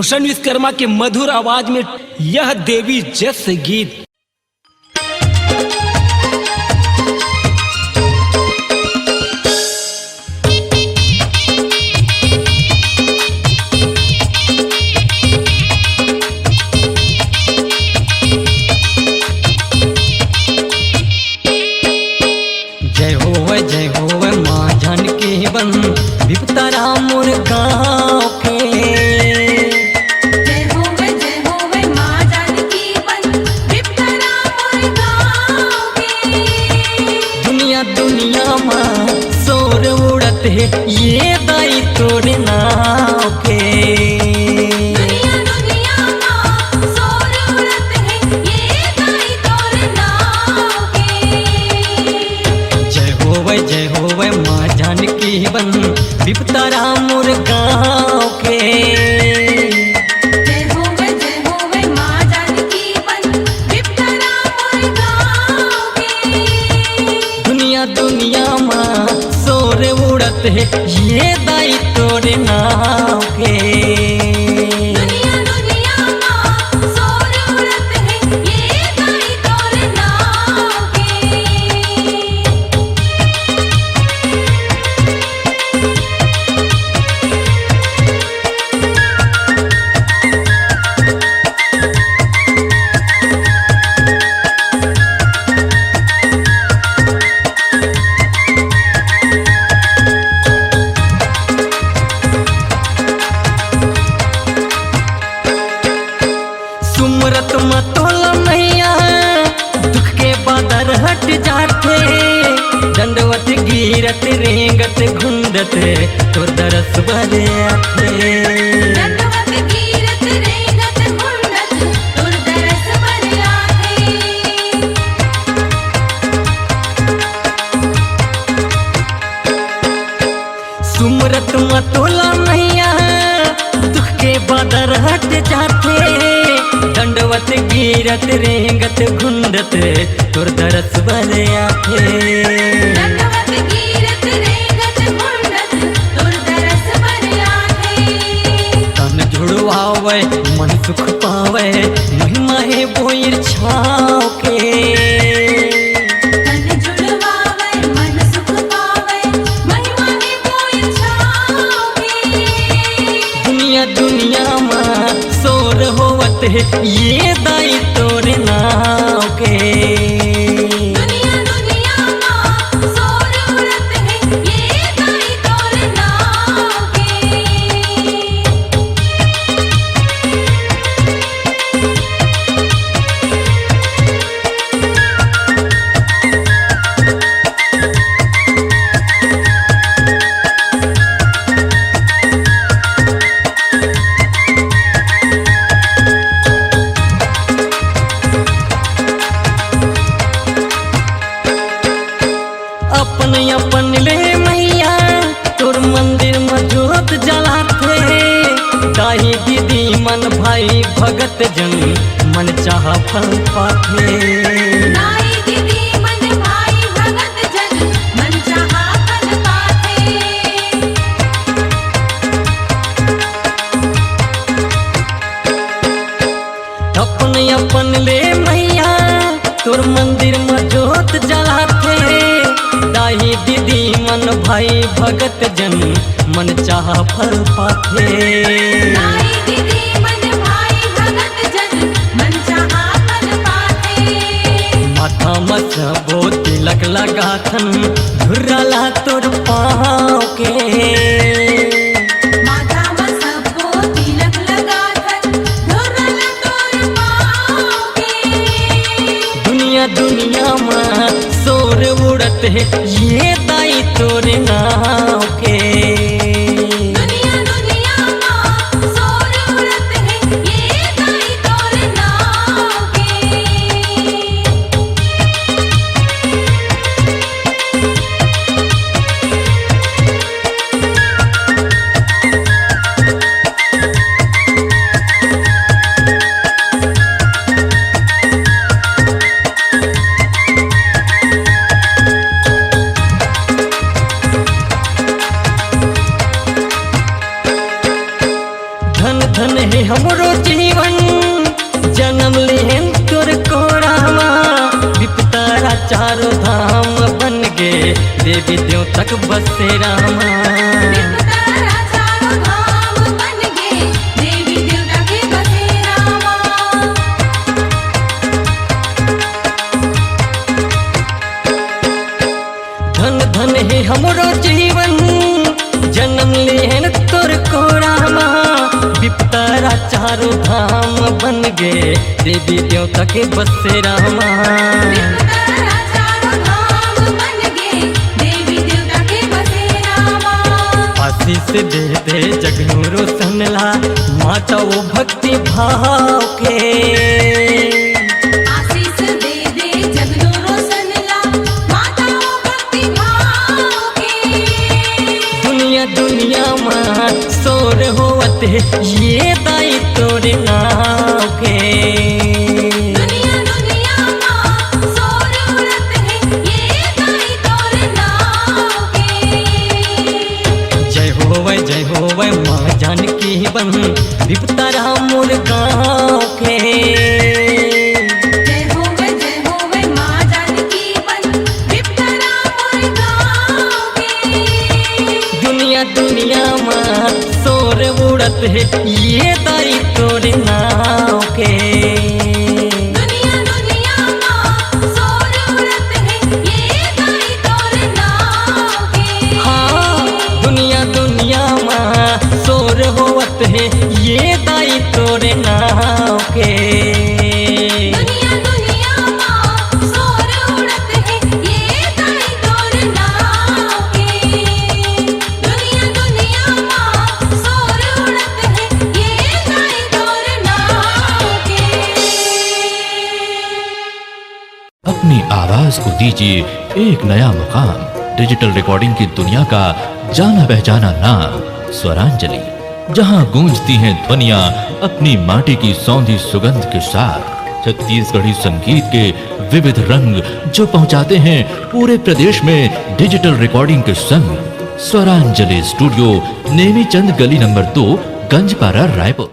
रोशन विश्वकर्मा के मधुर आवाज में यह देवी जस गीत। जय हो माँ जानकी बन विपतारा मोर गाँव के। जय हो माँ जानकी बन विपतारा मोर गाँव के। दुनिया दुनिया माँ शोर उड़त है ये दाई तोरे नाव के। दुनिया दुनिया माँ शोर उड़त है ये दाई तोरे नाव के। जय हो माँ जानकी बन विपतारा मोर गाँव के। जय हो माँ जानकी बन विपतारा मोर गाँव के। दुनिया दुनिया माँ शोर उड़त है ये दाई तोरे नाव के। दुनिया दुनिया माँ शोर उड़त है ये दाई तोरे नाव के। सुमरत मतोला मैया दुख के बादर हट जाते। दंडवत गिरत रेंगत घुंडत तो दरस भरे आते। दंडवत गिरत रेंगत घुंडत तुर दरस भर आते। सुमरत मतोला मैया दुख के बादर हट जाते। दंडवत गिरत रेंगत घुंडत तुर दरस भरे आते। दंडवत गिरत रेंगत घुंडत तुर दरस भर आते। तन जुड़वावे मन सुख पावे महिमा है बोइर छाव के। तन जुड़वावे मन सुख पावे महिमा है कोई छाव के। दुनिया दुनिया माँ शोर होवत है ये दाई तोरे नाव के। दुनिया दुनिया माँ शोर उड़त है ये दाई तोरे नाव के। अपन अपन ले मैया तोर मंदिर में जोत जलाते। दाई दीदी मन भाई भगत जन मन चाह फल पाते। दाई दीदी मन भाई भगत जन मन चाहा फल पाते। अपन अपन ले मैया तोर मंदिर में जोत जलाते। दाई दीदी मन भाई भगत जन मन चाह फल पाते। दाई दीदी मन भाई भगत जन मन चाहा फल पाते। माथा मत बो तिलक लगाथन धुर्राला तोर पाँव के। माथा में सबको तिलक लगाथन धुरल तोर पाँव के। दुनिया दुनिया माँ शोर उड़त है ये दाई तोरे नाव के। दुनिया दुनिया माँ शोर उड़त है ये दाई तोरे नाव के। चारों धाम बन गए देवी देवतक बसेरा माँ। तारा चारों धाम बन गए देवी देवता के बसेरा माँ। धन धन है हमरो जीवन जन्म लेहन तोर कोरा माँ। विपतारा चारों धाम बन गए देवी देवता के बसेरा माँ। तारा चारों धाम बन गए देवी देवता के बसेरा माँ। आशीष दे दे जगनू रोशन ला माता वो भक्ति भाव के। आशीष दे दे जगनू रोशन ला माता वो भक्ति भाव के। दुनिया दुनिया माँ सोर होवत है ये दाई तोरे नाव के। दुनिया दुनिया माँ सोर उड़त है ये दाई तोर नाव के। जय होवे माँ जानकी बन विपतारा मोर गाँव के। जय होवे माँ जानकी बन विपतारा मोर गाँव के। दुनिया दुनिया माँ सोर उड़त है ये दाई तोरे नाव के। दुनिया दुनिया माँ सोर उड़त है ये दाई तोर नाव के। हाँ दुनिया दुनिया माँ सोर होवत है ये दाई तोरे नाव के। दुनिया दुनिया माँ सोर उड़त है ये दाई तोर नाव के। दुनिया दुनिया माँ सोर उड़त है ये दाई तोर नाव के। अपनी आवाज को दीजिए एक नया मुकाम। डिजिटल रिकॉर्डिंग की दुनिया का जाना पहचाना नाम स्वरांजलि, जहां गूंजती हैं ध्वनियां अपनी माटी की सौंधी सुगंध के साथ। छत्तीसगढ़ी संगीत के विविध रंग जो पहुंचाते हैं पूरे प्रदेश में डिजिटल रिकॉर्डिंग के संग। स्वरांजलि स्टूडियो नेमी चंद गली नंबर 2 गंजपारा रायपुर।